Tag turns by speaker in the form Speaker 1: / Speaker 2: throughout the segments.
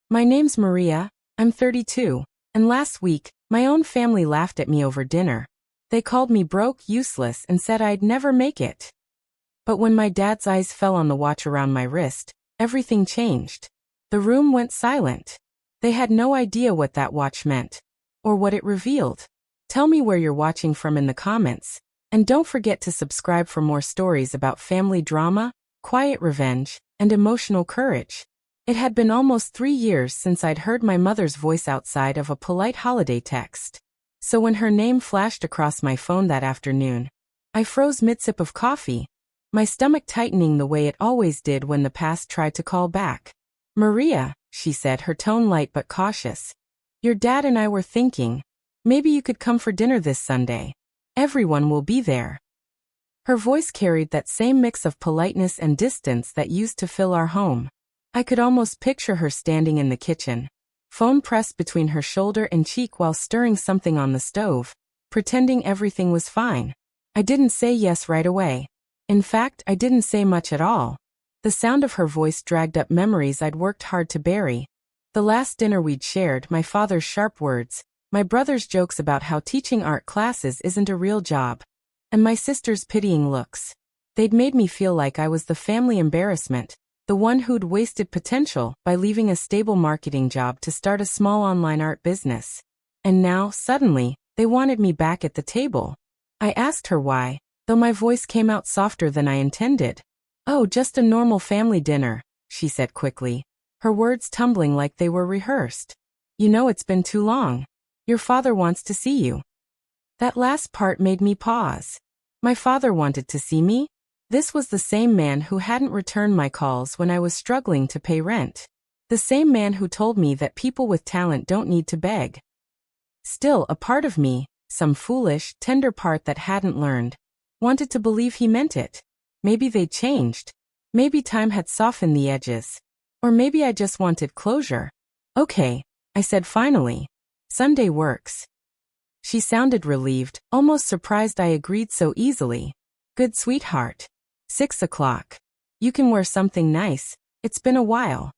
Speaker 1: My name's Maria, I'm 32, and last week, my own family laughed at me over dinner. They called me broke, useless, and said I'd never make it. But when my dad's eyes fell on the watch around my wrist, everything changed. The room went silent. They had no idea what that watch meant, or what it revealed. Tell me where you're watching from in the comments, and don't forget to subscribe for more stories about family drama, quiet revenge, and emotional courage. It had been almost 3 years since I'd heard my mother's voice outside of a polite holiday text. So when her name flashed across my phone that afternoon, I froze mid-sip of coffee, my stomach tightening the way it always did when the past tried to call back. "Maria," she said, her tone light but cautious. "Your dad and I were thinking, maybe you could come for dinner this Sunday. Everyone will be there." Her voice carried that same mix of politeness and distance that used to fill our home. I could almost picture her standing in the kitchen, phone pressed between her shoulder and cheek while stirring something on the stove, pretending everything was fine. I didn't say yes right away. In fact, I didn't say much at all. The sound of her voice dragged up memories I'd worked hard to bury. The last dinner we'd shared, my father's sharp words, my brother's jokes about how teaching art classes isn't a real job, and my sister's pitying looks. They'd made me feel like I was the family embarrassment, the one who'd wasted potential by leaving a stable marketing job to start a small online art business. And now, suddenly, they wanted me back at the table. I asked her why, though my voice came out softer than I intended. "Oh, just a normal family dinner," she said quickly, her words tumbling like they were rehearsed. "You know it's been too long. Your father wants to see you." That last part made me pause. My father wanted to see me? This was the same man who hadn't returned my calls when I was struggling to pay rent. The same man who told me that people with talent don't need to beg. Still, a part of me, some foolish, tender part that hadn't learned, wanted to believe he meant it. Maybe they'd changed. Maybe time had softened the edges. Or maybe I just wanted closure. "Okay," I said finally. "Sunday works." She sounded relieved, almost surprised I agreed so easily. "Good, sweetheart. 6 o'clock. You can wear something nice. It's been a while."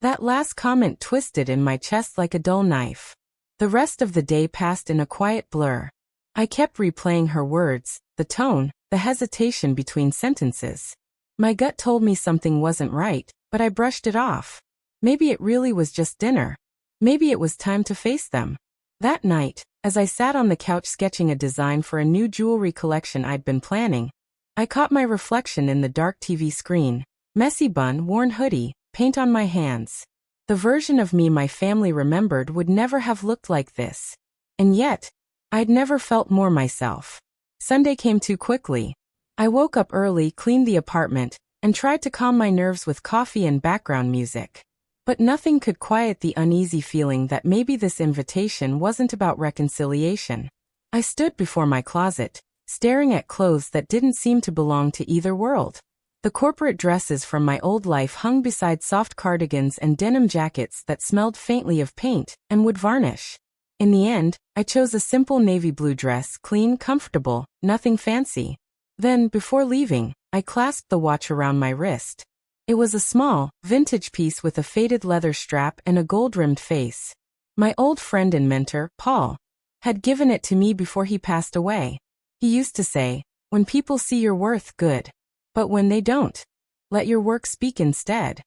Speaker 1: That last comment twisted in my chest like a dull knife. The rest of the day passed in a quiet blur. I kept replaying her words, the tone, the hesitation between sentences. My gut told me something wasn't right, but I brushed it off. Maybe it really was just dinner. Maybe it was time to face them. That night, as I sat on the couch sketching a design for a new jewelry collection I'd been planning, I caught my reflection in the dark TV screen. Messy bun, worn hoodie, paint on my hands. The version of me my family remembered would never have looked like this. And yet, I'd never felt more myself. Sunday came too quickly. I woke up early, cleaned the apartment, and tried to calm my nerves with coffee and background music. But nothing could quiet the uneasy feeling that maybe this invitation wasn't about reconciliation. I stood before my closet, staring at clothes that didn't seem to belong to either world. The corporate dresses from my old life hung beside soft cardigans and denim jackets that smelled faintly of paint and would varnish. In the end, I chose a simple navy blue dress, clean, comfortable, nothing fancy. Then, before leaving, I clasped the watch around my wrist. It was a small, vintage piece with a faded leather strap and a gold-rimmed face. My old friend and mentor, Paul, had given it to me before he passed away. He used to say, "When people see your worth, good. But when they don't, let your work speak instead."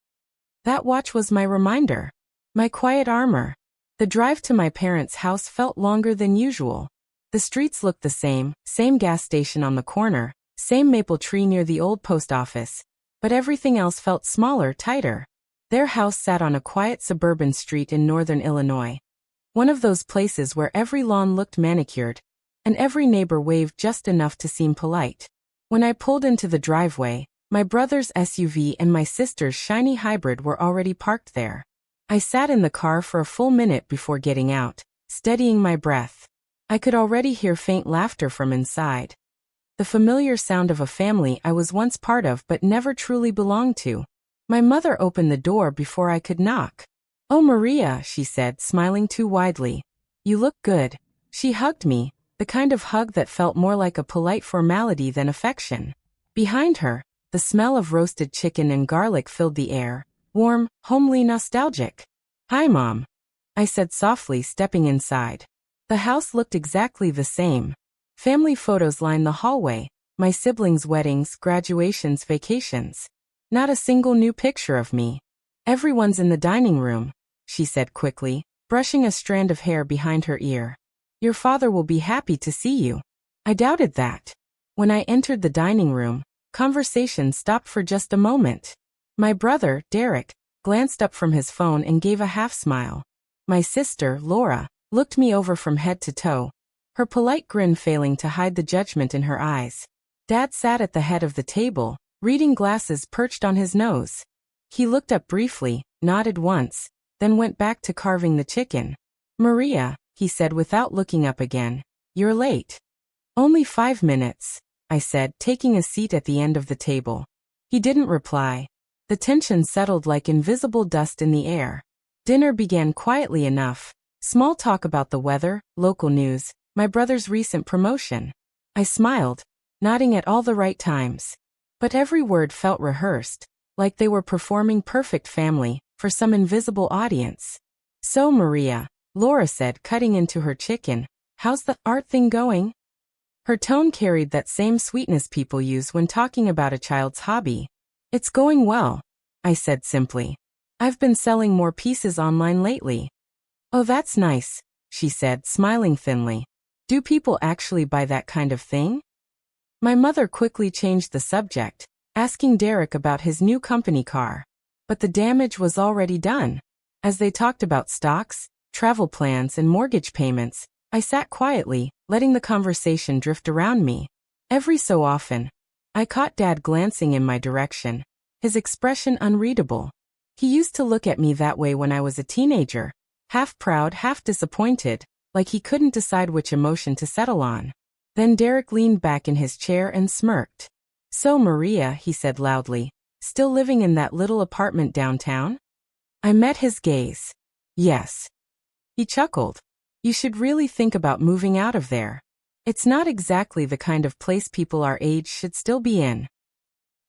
Speaker 1: That watch was my reminder. My quiet armor. The drive to my parents' house felt longer than usual. The streets looked the same gas station on the corner, same maple tree near the old post office, but everything else felt smaller, tighter. Their house sat on a quiet suburban street in northern Illinois. One of those places where every lawn looked manicured, and every neighbor waved just enough to seem polite. When I pulled into the driveway, my brother's SUV and my sister's shiny hybrid were already parked there. I sat in the car for a full minute before getting out, steadying my breath. I could already hear faint laughter from inside. The familiar sound of a family I was once part of but never truly belonged to. My mother opened the door before I could knock. "Oh, Maria," she said, smiling too widely. "You look good." She hugged me, the kind of hug that felt more like a polite formality than affection. Behind her, the smell of roasted chicken and garlic filled the air, warm, homely, nostalgic. Hi, Mom, I said softly, stepping inside. The house looked exactly the same. Family photos lined the hallway, my siblings' weddings, graduations, vacations. Not a single new picture of me. Everyone's in the dining room, she said quickly, brushing a strand of hair behind her ear. Your father will be happy to see you. I doubted that. When I entered the dining room, conversation stopped for just a moment. My brother, Derek, glanced up from his phone and gave a half-smile. My sister, Laura, looked me over from head to toe, her polite grin failing to hide the judgment in her eyes. Dad sat at the head of the table, reading glasses perched on his nose. He looked up briefly, nodded once, then went back to carving the chicken. Maria, he said without looking up again, you're late. Only 5 minutes, I said, taking a seat at the end of the table. He didn't reply. The tension settled like invisible dust in the air. Dinner began quietly enough. Small talk about the weather, local news, my brother's recent promotion. I smiled, nodding at all the right times. But every word felt rehearsed, like they were performing Perfect Family for some invisible audience. So Maria, Laura said, cutting into her chicken, how's the art thing going? Her tone carried that same sweetness people use when talking about a child's hobby. It's going well, I said simply. I've been selling more pieces online lately. Oh, that's nice, she said, smiling thinly. Do people actually buy that kind of thing? My mother quickly changed the subject, asking Derek about his new company car. But the damage was already done. As they talked about stocks, travel plans, and mortgage payments, I sat quietly, letting the conversation drift around me. Every so often, I caught Dad glancing in my direction, his expression unreadable. He used to look at me that way when I was a teenager, half proud, half disappointed, like he couldn't decide which emotion to settle on. Then Derek leaned back in his chair and smirked. So Maria, he said loudly, still living in that little apartment downtown? I met his gaze. Yes. He chuckled. You should really think about moving out of there. It's not exactly the kind of place people our age should still be in.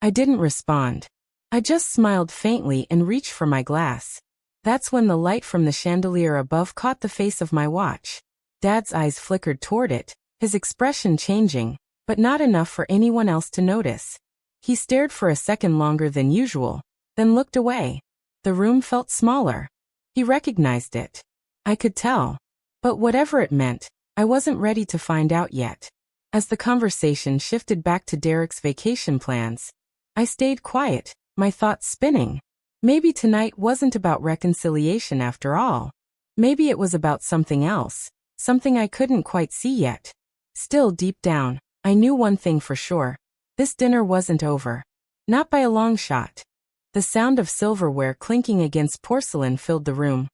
Speaker 1: I didn't respond. I just smiled faintly and reached for my glass. That's when the light from the chandelier above caught the face of my watch. Dad's eyes flickered toward it, his expression changing, but not enough for anyone else to notice. He stared for a second longer than usual, then looked away. The room felt smaller. He recognized it. I could tell. But whatever it meant, I wasn't ready to find out yet. As the conversation shifted back to Derek's vacation plans, I stayed quiet, my thoughts spinning. Maybe tonight wasn't about reconciliation after all. Maybe it was about something else, something I couldn't quite see yet. Still, deep down, I knew one thing for sure. This dinner wasn't over. Not by a long shot. The sound of silverware clinking against porcelain filled the room,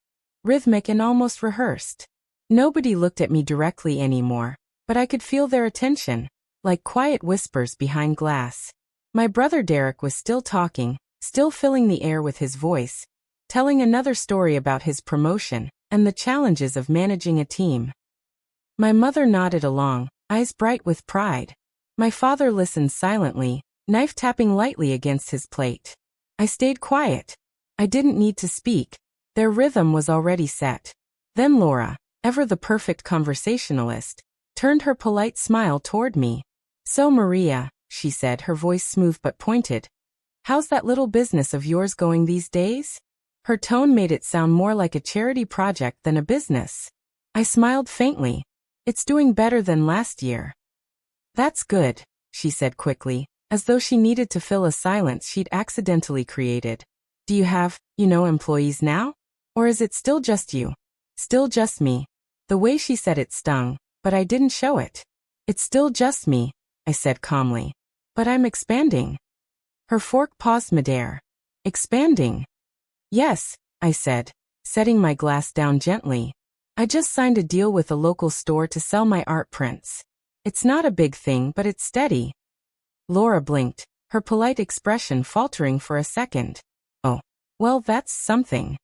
Speaker 1: rhythmic and almost rehearsed. Nobody looked at me directly anymore, but I could feel their attention, like quiet whispers behind glass. My brother Derek was still talking, still filling the air with his voice, telling another story about his promotion and the challenges of managing a team. My mother nodded along, eyes bright with pride. My father listened silently, knife tapping lightly against his plate. I stayed quiet. I didn't need to speak. Their rhythm was already set. Then Laura, ever the perfect conversationalist, turned her polite smile toward me. So Maria, she said, her voice smooth but pointed, how's that little business of yours going these days? Her tone made it sound more like a charity project than a business. I smiled faintly. It's doing better than last year. That's good, she said quickly, as though she needed to fill a silence she'd accidentally created. Do you have, employees now? Or is it still just you? Still just me. The way she said it stung, but I didn't show it. It's still just me, I said calmly. But I'm expanding. Her fork paused midair. Expanding? Yes, I said, setting my glass down gently. I just signed a deal with a local store to sell my art prints. It's not a big thing, but it's steady. Laura blinked, her polite expression faltering for a second. Oh, well, that's something.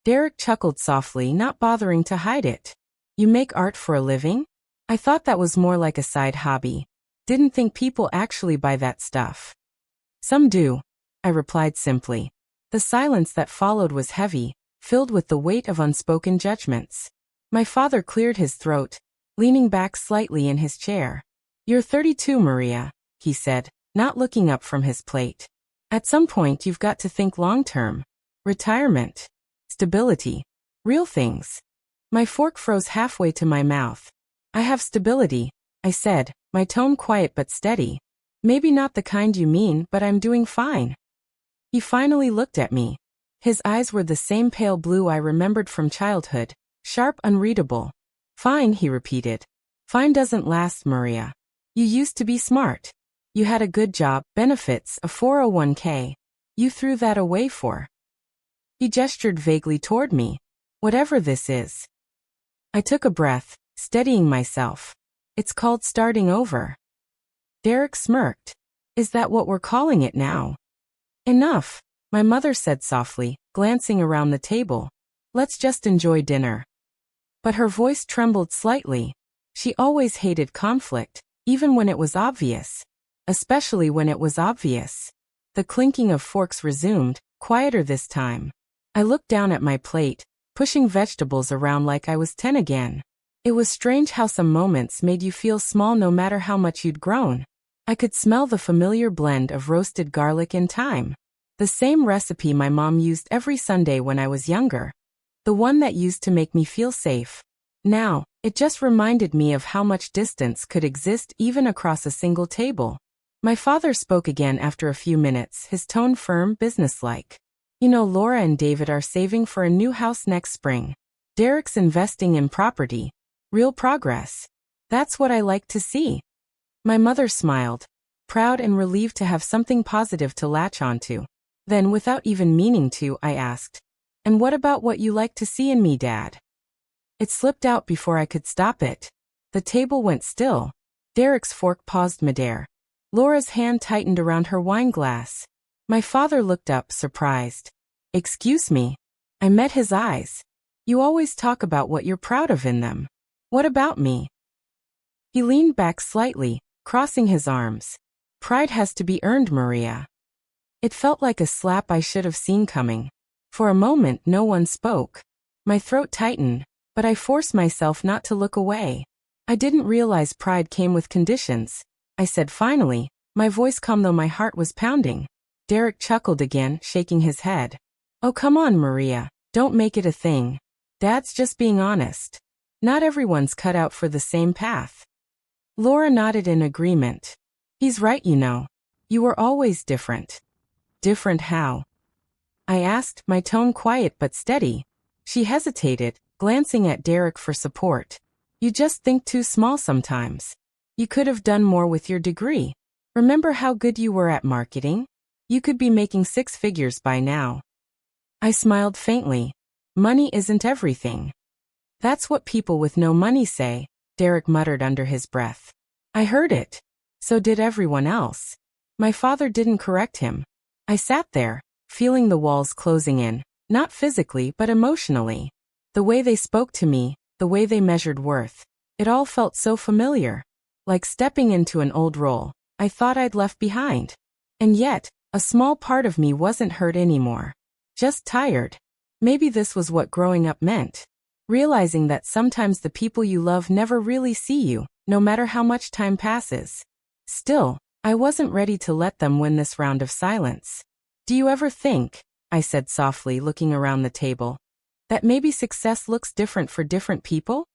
Speaker 1: Derek chuckled softly, not bothering to hide it. You make art for a living? I thought that was more like a side hobby. Didn't think people actually buy that stuff. Some do, I replied simply. The silence that followed was heavy, filled with the weight of unspoken judgments. My father cleared his throat, leaning back slightly in his chair. "You're 32, Maria," he said, not looking up from his plate. "At some point you've got to think long-term. Retirement. Stability. Real things." My fork froze halfway to my mouth. "I have stability," I said, my tone quiet but steady. "Maybe not the kind you mean, but I'm doing fine." He finally looked at me. His eyes were the same pale blue I remembered from childhood, sharp, unreadable. "Fine," he repeated. "Fine doesn't last, Maria. You used to be smart. You had a good job, benefits, a 401k. You threw that away for." He gestured vaguely toward me. "Whatever this is." I took a breath, steadying myself. "It's called starting over." Derek smirked. "Is that what we're calling it now?" "Enough," my mother said softly, glancing around the table. "Let's just enjoy dinner." But her voice trembled slightly. She always hated conflict, even when it was obvious. Especially when it was obvious. The clinking of forks resumed, quieter this time. I looked down at my plate, pushing vegetables around like I was 10 again. It was strange how some moments made you feel small no matter how much you'd grown. I could smell the familiar blend of roasted garlic and thyme. The same recipe my mom used every Sunday when I was younger. The one that used to make me feel safe. Now, it just reminded me of how much distance could exist even across a single table. My father spoke again after a few minutes, his tone firm, businesslike. "You know, Laura and David are saving for a new house next spring. Derek's investing in property. Real progress. That's what I like to see." My mother smiled, proud and relieved to have something positive to latch onto. Then, without even meaning to, I asked, "And what about what you like to see in me, Dad?" It slipped out before I could stop it. The table went still. Derek's fork paused midair. Laura's hand tightened around her wine glass. My father looked up, surprised. "Excuse me." I met his eyes. "You always talk about what you're proud of in them. What about me?" He leaned back slightly, crossing his arms. "Pride has to be earned, Maria." It felt like a slap I should have seen coming. For a moment no one spoke. My throat tightened, but I forced myself not to look away. "I didn't realize pride came with conditions," I said finally, my voice calm though my heart was pounding. Derek chuckled again, shaking his head. "Oh, come on, Maria. Don't make it a thing. Dad's just being honest. Not everyone's cut out for the same path." Laura nodded in agreement. "He's right, you know. You were always different." "Different how?" I asked, my tone quiet but steady. She hesitated, glancing at Derek for support. "You just think too small sometimes. You could have done more with your degree. Remember how good you were at marketing? You could be making 6 figures by now." I smiled faintly. "Money isn't everything." "That's what people with no money say," Derek muttered under his breath. I heard it. So did everyone else. My father didn't correct him. I sat there, feeling the walls closing in, not physically but emotionally. The way they spoke to me, the way they measured worth, it all felt so familiar. Like stepping into an old role I thought I'd left behind. And yet, a small part of me wasn't hurt anymore. Just tired. Maybe this was what growing up meant. Realizing that sometimes the people you love never really see you, no matter how much time passes. Still, I wasn't ready to let them win this round of silence. "Do you ever think," I said softly, looking around the table, "that maybe success looks different for different people?"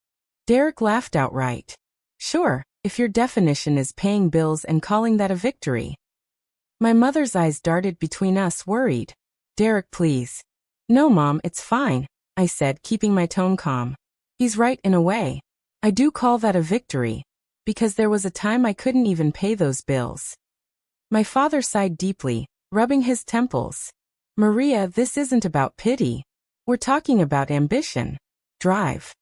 Speaker 1: Derek laughed outright. "Sure, if your definition is paying bills and calling that a victory." My mother's eyes darted between us, worried. "Derek, please." "No, Mom, it's fine," I said, keeping my tone calm. "He's right in a way. I do call that a victory. Because there was a time I couldn't even pay those bills." My father sighed deeply, rubbing his temples. "Maria, this isn't about pity. We're talking about ambition. Drive."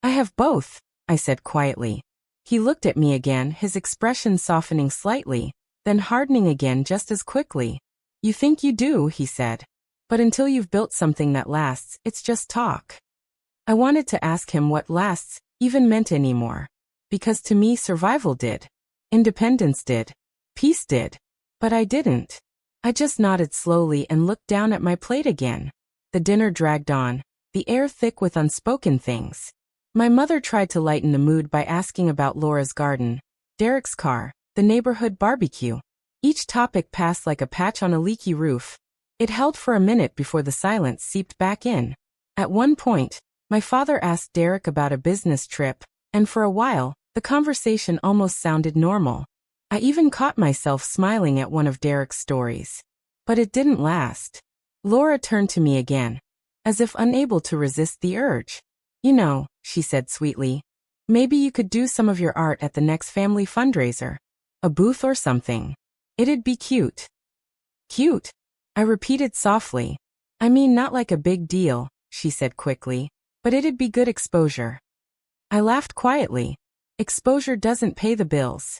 Speaker 1: "I have both," I said quietly. He looked at me again, his expression softening slightly, then hardening again just as quickly. "You think you do," he said. "But until you've built something that lasts, it's just talk." I wanted to ask him what lasts even meant anymore. Because to me survival did. Independence did. Peace did. But I didn't. I just nodded slowly and looked down at my plate again. The dinner dragged on, the air thick with unspoken things. My mother tried to lighten the mood by asking about Laura's garden, Derek's car, the neighborhood barbecue. Each topic passed like a patch on a leaky roof. It held for a minute before the silence seeped back in. At one point, my father asked Derek about a business trip, and for a while, the conversation almost sounded normal. I even caught myself smiling at one of Derek's stories. But it didn't last. Laura turned to me again, as if unable to resist the urge. You know, she said sweetly, maybe you could do some of your art at the next family fundraiser. A booth or something. It'd be cute. Cute? I repeated softly. I mean, not like a big deal, she said quickly, but it'd be good exposure. I laughed quietly. Exposure doesn't pay the bills.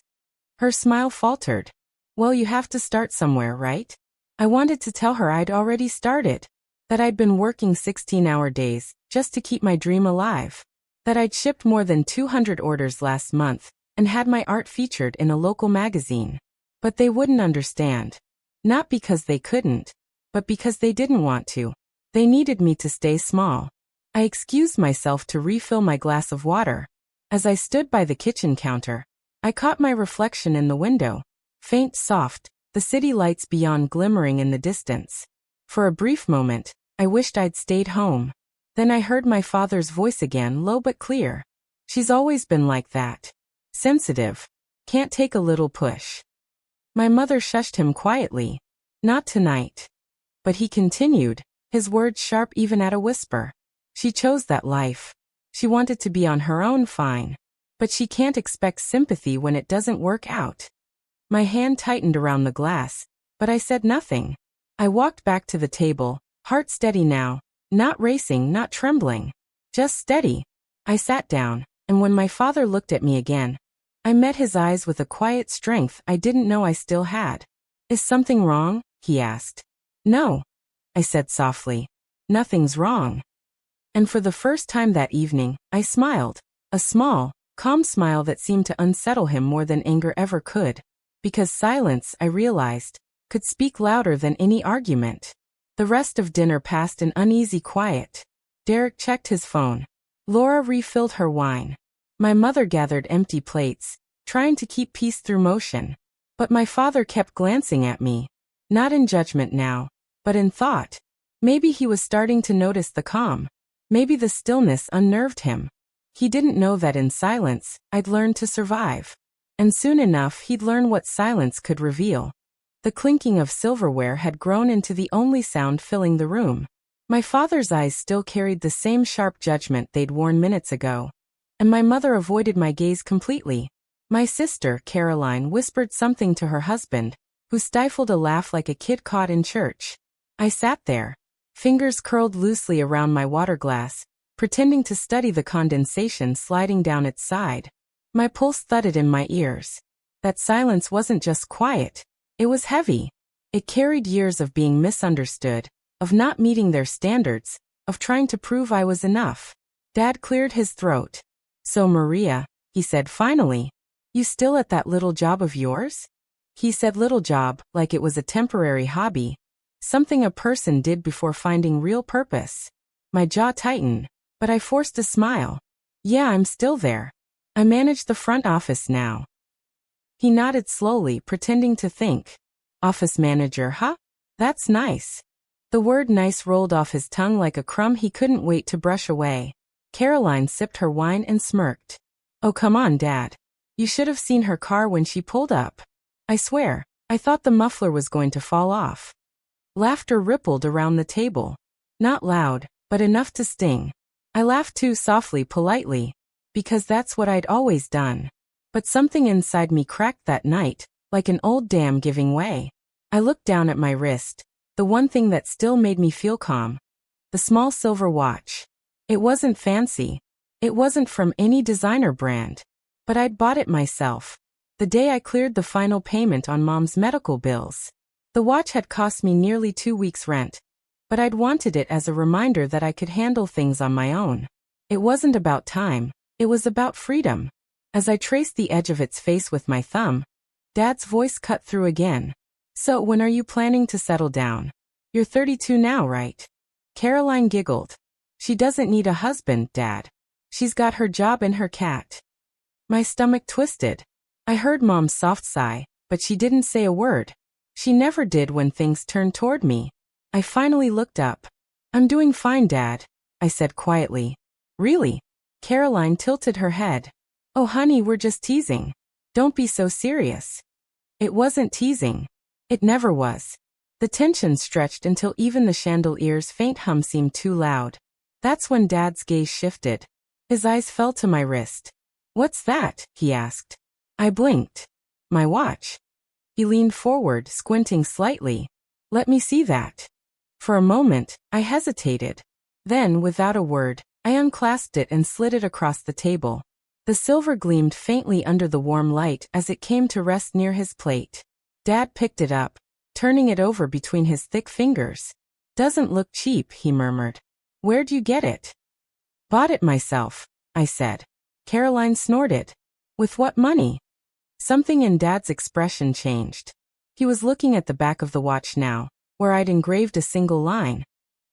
Speaker 1: Her smile faltered. Well, you have to start somewhere, right? I wanted to tell her I'd already started. That I'd been working 16-hour days just to keep my dream alive. That I'd shipped more than 200 orders last month and had my art featured in a local magazine. But they wouldn't understand. Not because they couldn't, but because they didn't want to. They needed me to stay small. I excused myself to refill my glass of water. As I stood by the kitchen counter, I caught my reflection in the window. Faint, soft, the city lights beyond glimmering in the distance. For a brief moment, I wished I'd stayed home. Then I heard my father's voice again, low but clear. She's always been like that. Sensitive. Can't take a little push. My mother shushed him quietly. Not tonight. But he continued, his words sharp even at a whisper. She chose that life. She wanted to be on her own, fine. But she can't expect sympathy when it doesn't work out. My hand tightened around the glass, but I said nothing. I walked back to the table, heart steady now, not racing, not trembling. Just steady. I sat down, and when my father looked at me again, I met his eyes with a quiet strength I didn't know I still had. Is something wrong? He asked. No, I said softly. Nothing's wrong. And for the first time that evening, I smiled. A small, calm smile that seemed to unsettle him more than anger ever could. Because silence, I realized, could speak louder than any argument. The rest of dinner passed in uneasy quiet. Derek checked his phone. Laura refilled her wine. My mother gathered empty plates, trying to keep peace through motion. But my father kept glancing at me. Not in judgment now, but in thought. Maybe he was starting to notice the calm. Maybe the stillness unnerved him. He didn't know that in silence, I'd learned to survive. And soon enough he'd learn what silence could reveal. The clinking of silverware had grown into the only sound filling the room. My father's eyes still carried the same sharp judgment they'd worn minutes ago. And my mother avoided my gaze completely. My sister, Caroline, whispered something to her husband, who stifled a laugh like a kid caught in church. I sat there, fingers curled loosely around my water glass, pretending to study the condensation sliding down its side. My pulse thudded in my ears. That silence wasn't just quiet. It was heavy. It carried years of being misunderstood, of not meeting their standards, of trying to prove I was enough. Dad cleared his throat. So Maria, he said finally, you still at that little job of yours? He said little job like it was a temporary hobby. Something a person did before finding real purpose. My jaw tightened, but I forced a smile. Yeah, I'm still there. I manage the front office now. He nodded slowly, pretending to think. Office manager, huh? That's nice. The word nice rolled off his tongue like a crumb he couldn't wait to brush away. Caroline sipped her wine and smirked. Oh, come on, Dad. You should have seen her car when she pulled up. I swear, I thought the muffler was going to fall off. Laughter rippled around the table. Not loud, but enough to sting. I laughed too softly, politely, because that's what I'd always done. But something inside me cracked that night, like an old dam giving way. I looked down at my wrist, the one thing that still made me feel calm. The small silver watch. It wasn't fancy. It wasn't from any designer brand. But I'd bought it myself. The day I cleared the final payment on Mom's medical bills. The watch had cost me nearly 2 weeks' rent. But I'd wanted it as a reminder that I could handle things on my own. It wasn't about time. It was about freedom. As I traced the edge of its face with my thumb, Dad's voice cut through again. So when are you planning to settle down? You're 32 now, right? Caroline giggled. She doesn't need a husband, Dad. She's got her job and her cat. My stomach twisted. I heard Mom's soft sigh, but she didn't say a word. She never did when things turned toward me. I finally looked up. I'm doing fine, Dad, I said quietly. Really? Caroline tilted her head. Oh honey, we're just teasing. Don't be so serious. It wasn't teasing. It never was. The tension stretched until even the chandelier's faint hum seemed too loud. That's when Dad's gaze shifted. His eyes fell to my wrist. What's that? He asked. I blinked. My watch. He leaned forward, squinting slightly. Let me see that. For a moment, I hesitated. Then, without a word, I unclasped it and slid it across the table. The silver gleamed faintly under the warm light as it came to rest near his plate. Dad picked it up, turning it over between his thick fingers. Doesn't look cheap, he murmured. Where'd you get it? Bought it myself, I said. Caroline snorted. With what money? Something in Dad's expression changed. He was looking at the back of the watch now, where I'd engraved a single line.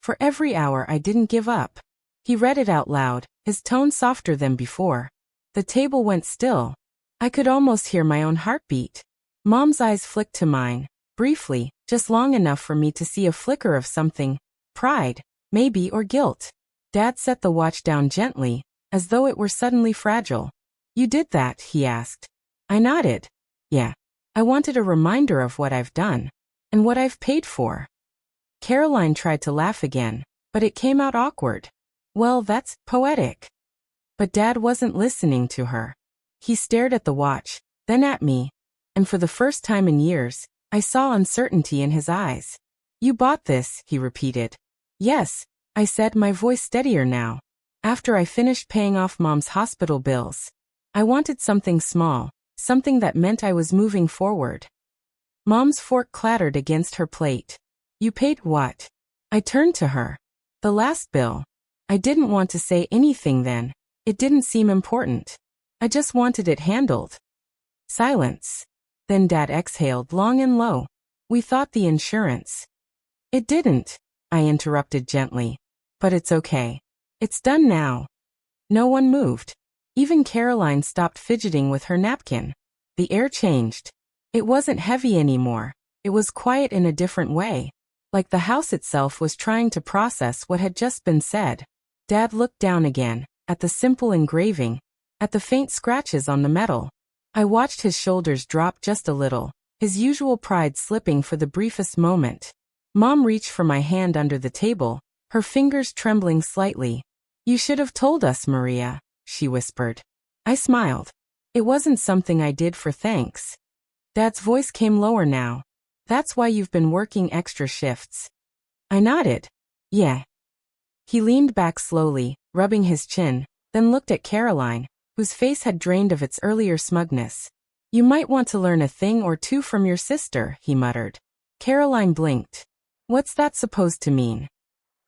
Speaker 1: For every hour I didn't give up. He read it out loud, his tone softer than before. The table went still. I could almost hear my own heartbeat. Mom's eyes flicked to mine, briefly, just long enough for me to see a flicker of something. Pride, maybe, or guilt. Dad set the watch down gently, as though it were suddenly fragile. You did that, he asked. I nodded. Yeah. I wanted a reminder of what I've done. And what I've paid for. Caroline tried to laugh again, but it came out awkward. Well, that's poetic. But Dad wasn't listening to her. He stared at the watch, then at me, and for the first time in years, I saw uncertainty in his eyes. You bought this, he repeated. Yes, I said, my voice steadier now. After I finished paying off Mom's hospital bills. I wanted something small, something that meant I was moving forward. Mom's fork clattered against her plate. You paid what? I turned to her. The last bill. I didn't want to say anything then. It didn't seem important. I just wanted it handled. Silence. Then Dad exhaled long and low. We thought the insurance. It didn't, I interrupted gently. But it's okay. It's done now. No one moved. Even Caroline stopped fidgeting with her napkin. The air changed. It wasn't heavy anymore. It was quiet in a different way. Like the house itself was trying to process what had just been said. Dad looked down again, at the simple engraving, at the faint scratches on the metal. I watched his shoulders drop just a little, his usual pride slipping for the briefest moment. Mom reached for my hand under the table, her fingers trembling slightly. You should have told us, Maria, she whispered. I smiled. It wasn't something I did for thanks. Dad's voice came lower now. That's why you've been working extra shifts. I nodded. Yeah. He leaned back slowly, rubbing his chin, then looked at Caroline, whose face had drained of its earlier smugness. You might want to learn a thing or two from your sister, he muttered. Caroline blinked. What's that supposed to mean?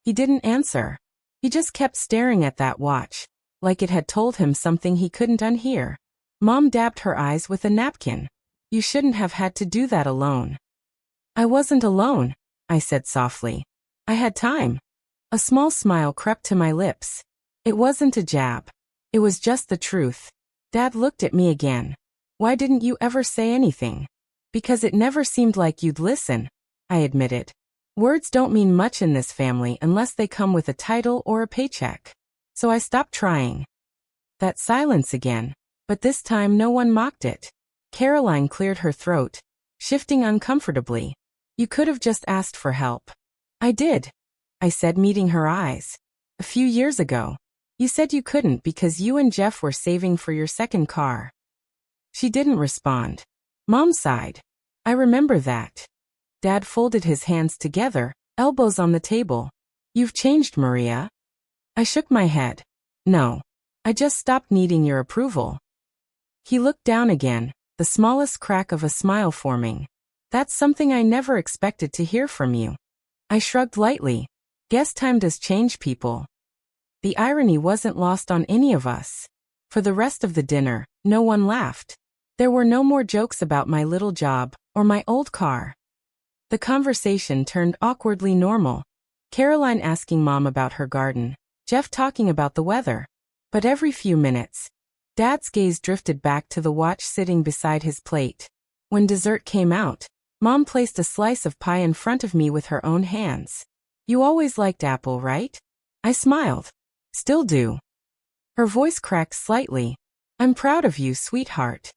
Speaker 1: He didn't answer. He just kept staring at that watch, like it had told him something he couldn't unhear. Mom dabbed her eyes with a napkin. You shouldn't have had to do that alone. I wasn't alone, I said softly. I had time. A small smile crept to my lips. It wasn't a jab. It was just the truth. Dad looked at me again. Why didn't you ever say anything? Because it never seemed like you'd listen, I admitted. Words don't mean much in this family unless they come with a title or a paycheck. So I stopped trying. That silence again, but this time no one mocked it. Caroline cleared her throat, shifting uncomfortably. You could have just asked for help. I did, I said, meeting her eyes. A few years ago. You said you couldn't because you and Jeff were saving for your second car. She didn't respond. Mom sighed. I remember that. Dad folded his hands together, elbows on the table. You've changed, Maria. I shook my head. No. I just stopped needing your approval. He looked down again, the smallest crack of a smile forming. That's something I never expected to hear from you. I shrugged lightly. Guess time does change people. The irony wasn't lost on any of us. For the rest of the dinner, no one laughed. There were no more jokes about my little job or my old car. The conversation turned awkwardly normal. Caroline asking Mom about her garden, Jeff talking about the weather. But every few minutes, Dad's gaze drifted back to the watch sitting beside his plate. When dessert came out, Mom placed a slice of pie in front of me with her own hands. "You always liked apple, right?" I smiled. "Still do." Her voice cracked slightly. "I'm proud of you, sweetheart."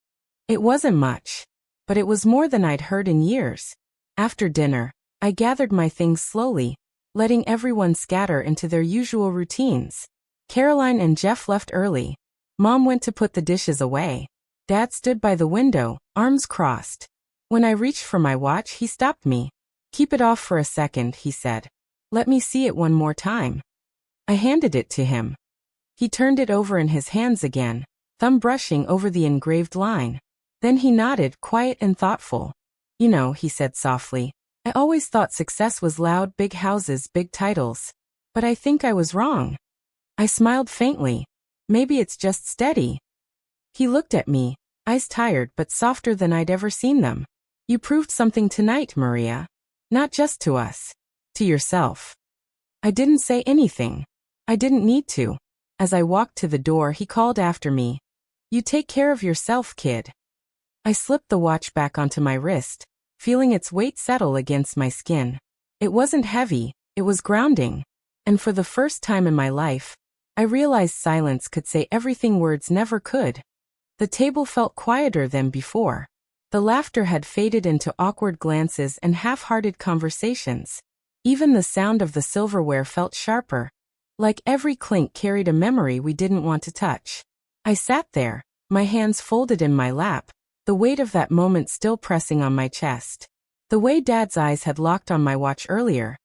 Speaker 1: It wasn't much, but it was more than I'd heard in years. After dinner, I gathered my things slowly, letting everyone scatter into their usual routines. Caroline and Jeff left early. Mom went to put the dishes away. Dad stood by the window, arms crossed. When I reached for my watch, he stopped me. "Keep it off for a second," he said. "Let me see it one more time." I handed it to him. He turned it over in his hands again, thumb brushing over the engraved line. Then he nodded, quiet and thoughtful. "You know," he said softly, "I always thought success was loud, big houses, big titles. But I think I was wrong." I smiled faintly. "Maybe it's just steady." He looked at me, eyes tired but softer than I'd ever seen them. "You proved something tonight, Maria. Not just to us. To yourself." I didn't say anything. I didn't need to. As I walked to the door, he called after me. "You take care of yourself, kid." I slipped the watch back onto my wrist, feeling its weight settle against my skin. It wasn't heavy, it was grounding. And for the first time in my life, I realized silence could say everything words never could. The table felt quieter than before. The laughter had faded into awkward glances and half-hearted conversations. Even the sound of the silverware felt sharper, like every clink carried a memory we didn't want to touch. I sat there, my hands folded in my lap, the weight of that moment still pressing on my chest. The way Dad's eyes had locked on my watch earlier,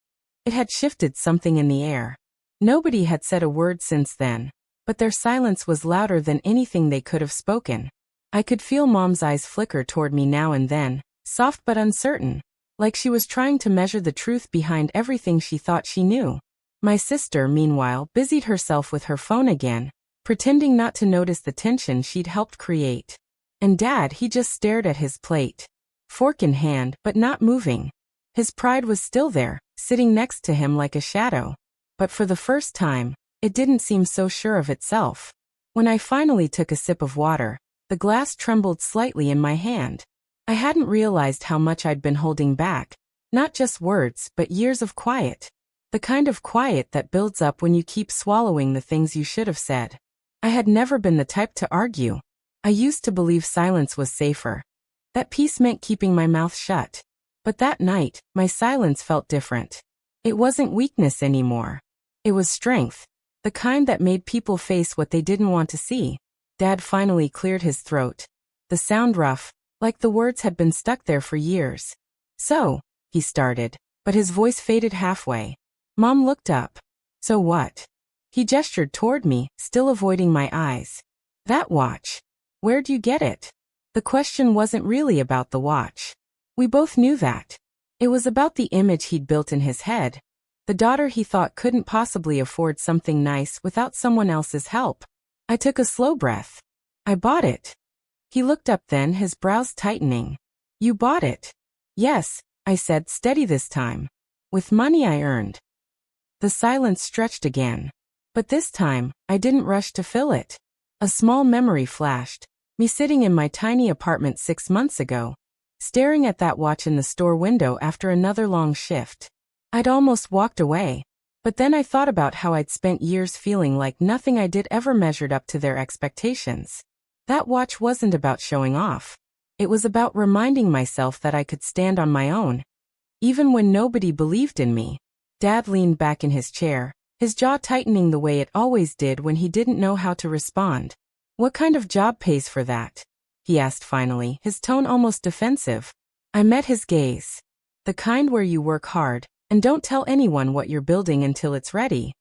Speaker 1: it had shifted something in the air. Nobody had said a word since then, but their silence was louder than anything they could have spoken. I could feel Mom's eyes flicker toward me now and then, soft but uncertain, like she was trying to measure the truth behind everything she thought she knew. My sister, meanwhile, busied herself with her phone again, pretending not to notice the tension she'd helped create. And Dad, he just stared at his plate, fork in hand, but not moving. His pride was still there, sitting next to him like a shadow. But for the first time, it didn't seem so sure of itself. When I finally took a sip of water, the glass trembled slightly in my hand. I hadn't realized how much I'd been holding back, not just words, but years of quiet. The kind of quiet that builds up when you keep swallowing the things you should have said. I had never been the type to argue. I used to believe silence was safer. That peace meant keeping my mouth shut. But that night, my silence felt different. It wasn't weakness anymore. It was strength, the kind that made people face what they didn't want to see. Dad finally cleared his throat, the sound rough, like the words had been stuck there for years. "So," he started, but his voice faded halfway. Mom looked up. "So what?" He gestured toward me, still avoiding my eyes. "That watch. Where'd you get it?" The question wasn't really about the watch. We both knew that. It was about the image he'd built in his head, the daughter he thought couldn't possibly afford something nice without someone else's help. I took a slow breath. "I bought it." He looked up then, his brows tightening. "You bought it?" "Yes," I said, steady this time. "With money I earned." The silence stretched again. But this time, I didn't rush to fill it. A small memory flashed, me sitting in my tiny apartment 6 months ago, staring at that watch in the store window after another long shift. I'd almost walked away, but then I thought about how I'd spent years feeling like nothing I did ever measured up to their expectations. That watch wasn't about showing off. It was about reminding myself that I could stand on my own, even when nobody believed in me. Dad leaned back in his chair, his jaw tightening the way it always did when he didn't know how to respond. "What kind of job pays for that?" he asked finally, his tone almost defensive. I met his gaze. "The kind where you work hard, and don't tell anyone what you're building until it's ready."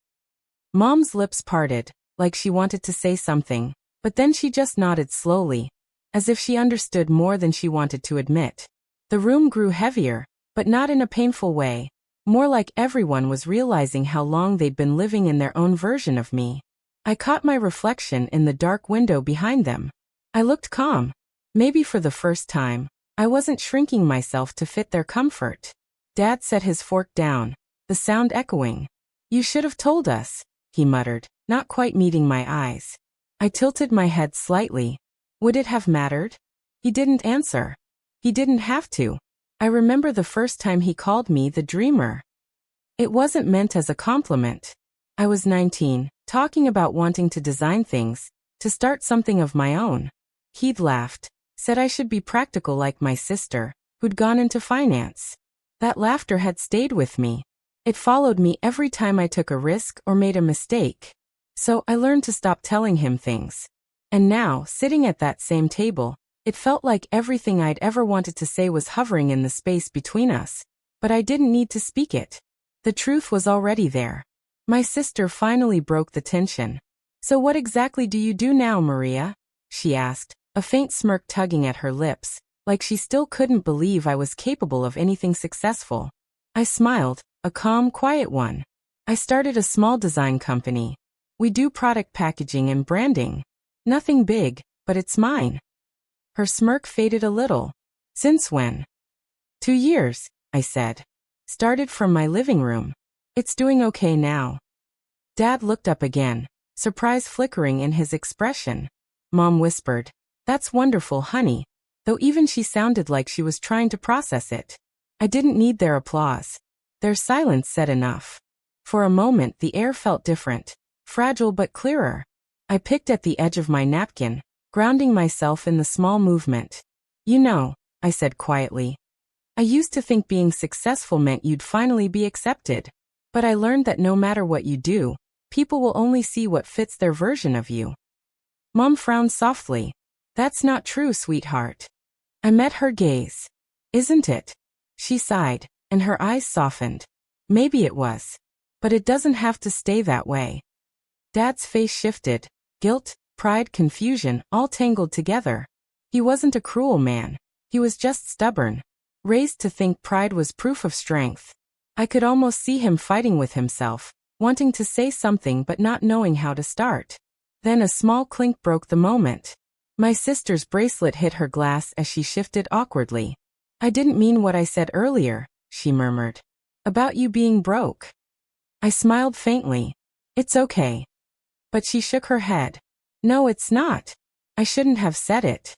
Speaker 1: Mom's lips parted, like she wanted to say something, but then she just nodded slowly, as if she understood more than she wanted to admit. The room grew heavier, but not in a painful way, more like everyone was realizing how long they'd been living in their own version of me. I caught my reflection in the dark window behind them. I looked calm. Maybe for the first time, I wasn't shrinking myself to fit their comfort. Dad set his fork down, the sound echoing. "You should have told us," he muttered, not quite meeting my eyes. I tilted my head slightly. Would it have mattered? He didn't answer. He didn't have to. I remember the first time he called me the dreamer. It wasn't meant as a compliment. I was 19, talking about wanting to design things, to start something of my own. He'd laughed, said I should be practical like my sister, who'd gone into finance. That laughter had stayed with me. It followed me every time I took a risk or made a mistake. So I learned to stop telling him things. And now, sitting at that same table, it felt like everything I'd ever wanted to say was hovering in the space between us. But I didn't need to speak it. The truth was already there. My sister finally broke the tension. "So what exactly do you do now, Maria?" she asked, a faint smirk tugging at her lips, like she still couldn't believe I was capable of anything successful. I smiled, a calm, quiet one. "I started a small design company. We do product packaging and branding. Nothing big, but it's mine." Her smirk faded a little. "Since when?" 2 years, I said. "Started from my living room. It's doing okay now." Dad looked up again, surprise flickering in his expression. Mom whispered, "That's wonderful, honey," though even she sounded like she was trying to process it. I didn't need their applause. Their silence said enough. For a moment the air felt different, fragile but clearer. I picked at the edge of my napkin, grounding myself in the small movement. "You know," I said quietly, "I used to think being successful meant you'd finally be accepted. But I learned that no matter what you do, people will only see what fits their version of you." Mom frowned softly. "That's not true, sweetheart." I met her gaze. "Isn't it?" She sighed, and her eyes softened. "Maybe it was. But it doesn't have to stay that way." Dad's face shifted. Guilt, pride, confusion, all tangled together. He wasn't a cruel man. He was just stubborn. Raised to think pride was proof of strength. I could almost see him fighting with himself, wanting to say something but not knowing how to start. Then a small clink broke the moment. My sister's bracelet hit her glass as she shifted awkwardly. "I didn't mean what I said earlier," she murmured. "About you being broke." I smiled faintly. "It's okay." But she shook her head. "No, it's not. I shouldn't have said it."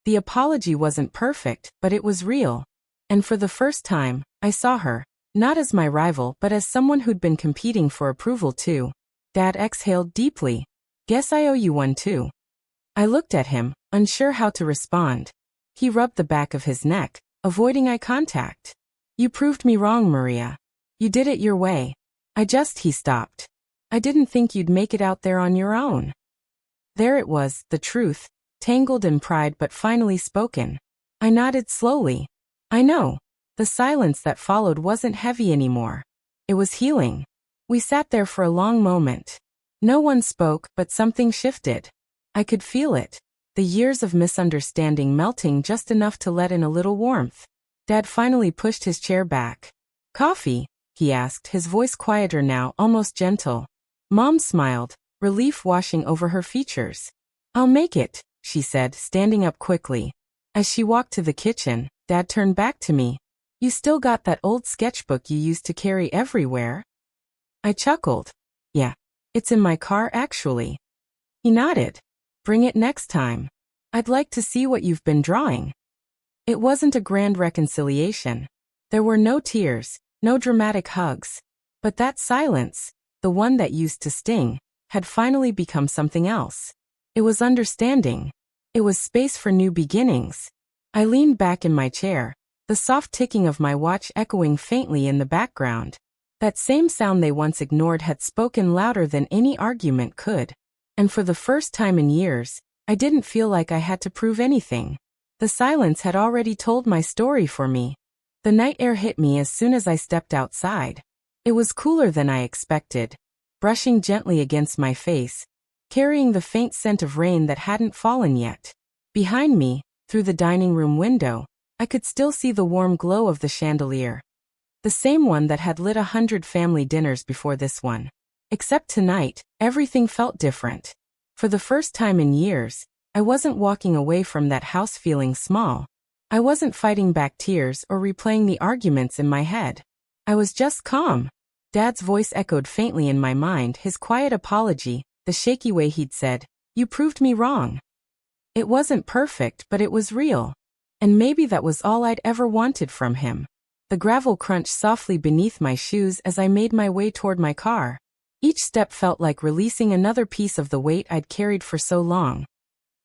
Speaker 1: The apology wasn't perfect, but it was real. And for the first time, I saw her, not as my rival but as someone who'd been competing for approval too. Dad exhaled deeply. "Guess I owe you one too." I looked at him, unsure how to respond. He rubbed the back of his neck, avoiding eye contact. "You proved me wrong, Maria. You did it your way. He stopped. "I didn't think you'd make it out there on your own." There it was, the truth, tangled in pride but finally spoken. I nodded slowly. "I know." The silence that followed wasn't heavy anymore. It was healing. We sat there for a long moment. No one spoke, but something shifted. I could feel it. The years of misunderstanding melting just enough to let in a little warmth. Dad finally pushed his chair back. "Coffee?" he asked, his voice quieter now, almost gentle. Mom smiled, relief washing over her features. "I'll make it," she said, standing up quickly. As she walked to the kitchen, Dad turned back to me. "You still got that old sketchbook you used to carry everywhere?" I chuckled. "Yeah. It's in my car, actually." He nodded. "Bring it next time. I'd like to see what you've been drawing." It wasn't a grand reconciliation. There were no tears, no dramatic hugs. But that silence, the one that used to sting, had finally become something else. It was understanding. It was space for new beginnings. I leaned back in my chair, the soft ticking of my watch echoing faintly in the background. That same sound they once ignored had spoken louder than any argument could. And for the first time in years, I didn't feel like I had to prove anything. The silence had already told my story for me. The night air hit me as soon as I stepped outside. It was cooler than I expected, brushing gently against my face, carrying the faint scent of rain that hadn't fallen yet. Behind me, through the dining room window, I could still see the warm glow of the chandelier. The same one that had lit 100 family dinners before this one. Except tonight, everything felt different. For the first time in years, I wasn't walking away from that house feeling small. I wasn't fighting back tears or replaying the arguments in my head. I was just calm. Dad's voice echoed faintly in my mind, his quiet apology, the shaky way he'd said, "You proved me wrong." It wasn't perfect, but it was real. And maybe that was all I'd ever wanted from him. The gravel crunched softly beneath my shoes as I made my way toward my car. Each step felt like releasing another piece of the weight I'd carried for so long.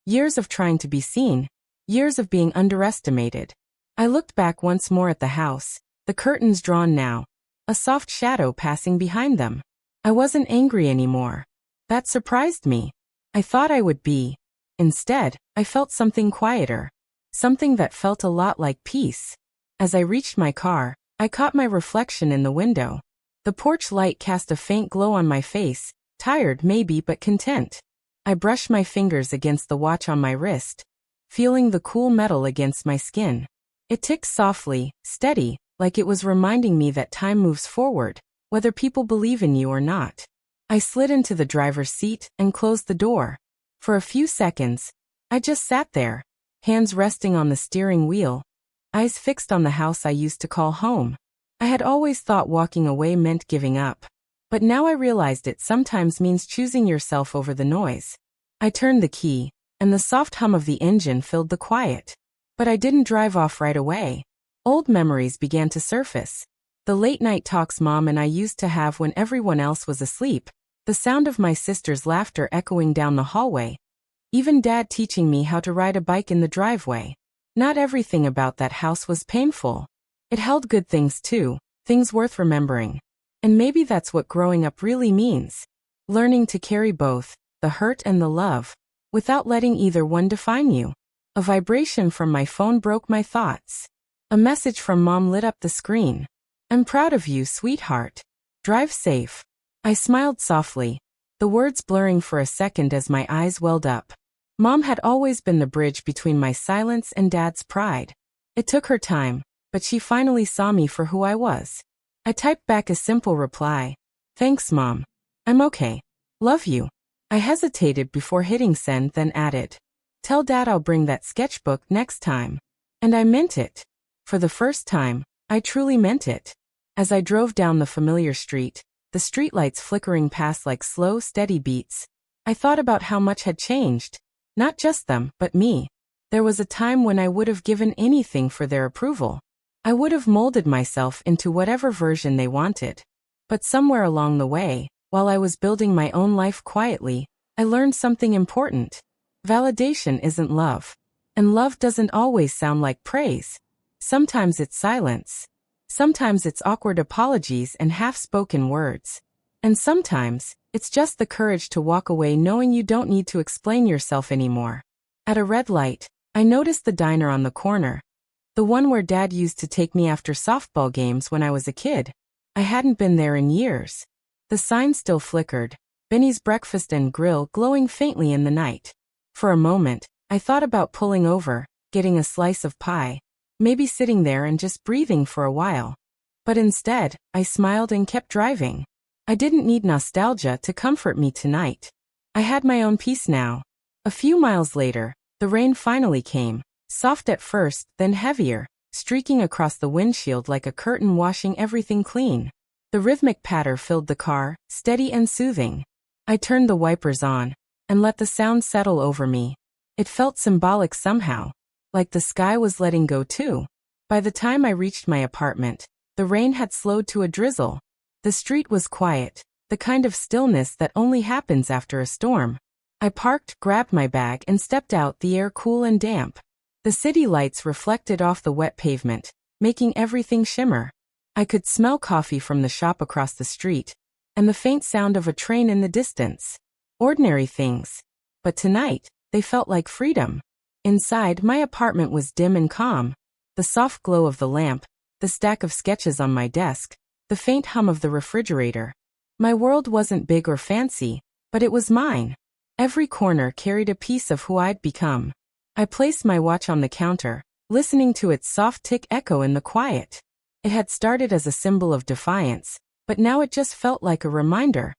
Speaker 1: Years of trying to be seen. Years of being underestimated. I looked back once more at the house, the curtains drawn now, a soft shadow passing behind them. I wasn't angry anymore. That surprised me. I thought I would be. Instead, I felt something quieter. Something that felt a lot like peace. As I reached my car, I caught my reflection in the window. The porch light cast a faint glow on my face, tired maybe but content. I brushed my fingers against the watch on my wrist, feeling the cool metal against my skin. It ticked softly, steady, like it was reminding me that time moves forward, whether people believe in you or not. I slid into the driver's seat and closed the door. For a few seconds, I just sat there, hands resting on the steering wheel, eyes fixed on the house I used to call home. I had always thought walking away meant giving up. But now I realized it sometimes means choosing yourself over the noise. I turned the key, and the soft hum of the engine filled the quiet. But I didn't drive off right away. Old memories began to surface. The late-night talks Mom and I used to have when everyone else was asleep, the sound of my sister's laughter echoing down the hallway, even Dad teaching me how to ride a bike in the driveway. Not everything about that house was painful. It held good things too, things worth remembering. And maybe that's what growing up really means. Learning to carry both, the hurt and the love, without letting either one define you. A vibration from my phone broke my thoughts. A message from Mom lit up the screen. "I'm proud of you, sweetheart. Drive safe." I smiled softly, the words blurring for a second as my eyes welled up. Mom had always been the bridge between my silence and Dad's pride. It took her time, but she finally saw me for who I was. I typed back a simple reply. "Thanks, Mom. I'm okay. Love you." I hesitated before hitting send, then added, "Tell Dad I'll bring that sketchbook next time." And I meant it. For the first time, I truly meant it. As I drove down the familiar street, the streetlights flickering past like slow, steady beats, I thought about how much had changed. Not just them, but me. There was a time when I would have given anything for their approval. I would have molded myself into whatever version they wanted. But somewhere along the way, while I was building my own life quietly, I learned something important. Validation isn't love. And love doesn't always sound like praise. Sometimes it's silence. Sometimes it's awkward apologies and half-spoken words. And sometimes, it's just the courage to walk away knowing you don't need to explain yourself anymore. At a red light, I noticed the diner on the corner. The one where Dad used to take me after softball games when I was a kid. I hadn't been there in years. The sign still flickered, Benny's Breakfast and Grill glowing faintly in the night. For a moment, I thought about pulling over, getting a slice of pie, maybe sitting there and just breathing for a while. But instead, I smiled and kept driving. I didn't need nostalgia to comfort me tonight. I had my own peace now. A few miles later, the rain finally came, soft at first, then heavier, streaking across the windshield like a curtain washing everything clean. The rhythmic patter filled the car, steady and soothing. I turned the wipers on, and let the sound settle over me. It felt symbolic somehow, like the sky was letting go too. By the time I reached my apartment, the rain had slowed to a drizzle. The street was quiet, the kind of stillness that only happens after a storm. I parked, grabbed my bag and stepped out, the air cool and damp. The city lights reflected off the wet pavement, making everything shimmer. I could smell coffee from the shop across the street, and the faint sound of a train in the distance. Ordinary things. But tonight, they felt like freedom. Inside, my apartment was dim and calm. The soft glow of the lamp, the stack of sketches on my desk, the faint hum of the refrigerator. My world wasn't big or fancy, but it was mine. Every corner carried a piece of who I'd become. I placed my watch on the counter, listening to its soft tick echo in the quiet. It had started as a symbol of defiance, but now it just felt like a reminder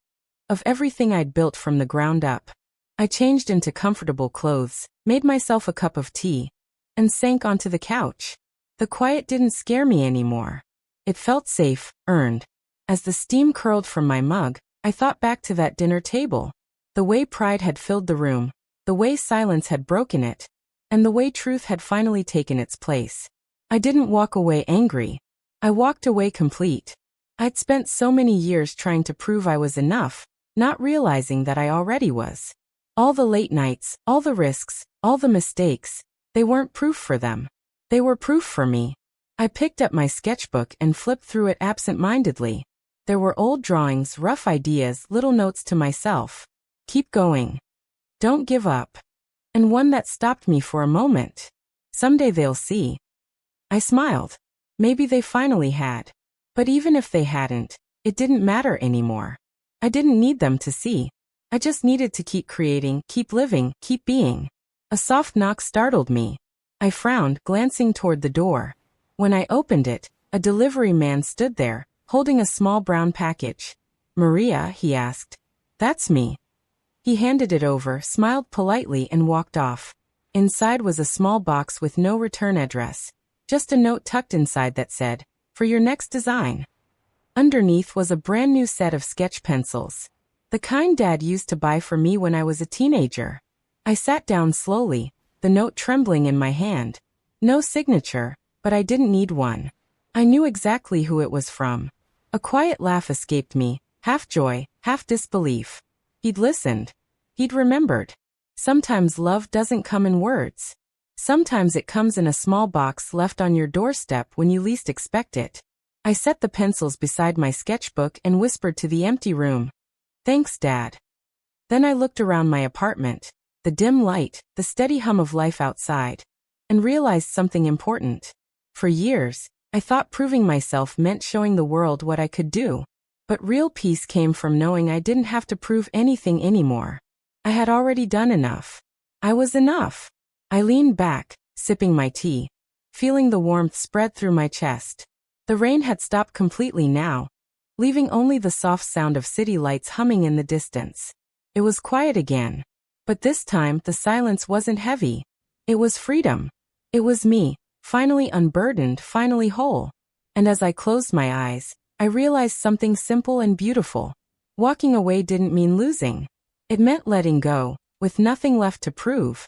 Speaker 1: of everything I'd built from the ground up. I changed into comfortable clothes, made myself a cup of tea, and sank onto the couch. The quiet didn't scare me anymore. It felt safe, earned. As the steam curled from my mug, I thought back to that dinner table. The way pride had filled the room, the way silence had broken it, and the way truth had finally taken its place. I didn't walk away angry. I walked away complete. I'd spent so many years trying to prove I was enough, not realizing that I already was. All the late nights, all the risks, all the mistakes, they weren't proof for them. They were proof for me. I picked up my sketchbook and flipped through it absent-mindedly. There were old drawings, rough ideas, little notes to myself. Keep going. Don't give up. And one that stopped me for a moment. Someday they'll see. I smiled. Maybe they finally had. But even if they hadn't, it didn't matter anymore. I didn't need them to see. I just needed to keep creating, keep living, keep being. A soft knock startled me. I frowned, glancing toward the door. When I opened it, a delivery man stood there, holding a small brown package. "Maria," he asked. "That's me." He handed it over, smiled politely, and walked off. Inside was a small box with no return address. Just a note tucked inside that said, "For your next design." Underneath was a brand new set of sketch pencils. The kind Dad used to buy for me when I was a teenager. I sat down slowly, the note trembling in my hand. No signature, but I didn't need one. I knew exactly who it was from. A quiet laugh escaped me, half joy, half disbelief. He'd listened. He'd remembered. Sometimes love doesn't come in words. Sometimes it comes in a small box left on your doorstep when you least expect it. I set the pencils beside my sketchbook and whispered to the empty room, "Thanks, Dad." Then I looked around my apartment, the dim light, the steady hum of life outside, and realized something important. For years, I thought proving myself meant showing the world what I could do. But real peace came from knowing I didn't have to prove anything anymore. I had already done enough. I was enough. I leaned back, sipping my tea, feeling the warmth spread through my chest. The rain had stopped completely now, leaving only the soft sound of city lights humming in the distance. It was quiet again. But this time, the silence wasn't heavy. It was freedom. It was me, finally unburdened, finally whole. And as I closed my eyes, I realized something simple and beautiful. Walking away didn't mean losing. It meant letting go, with nothing left to prove.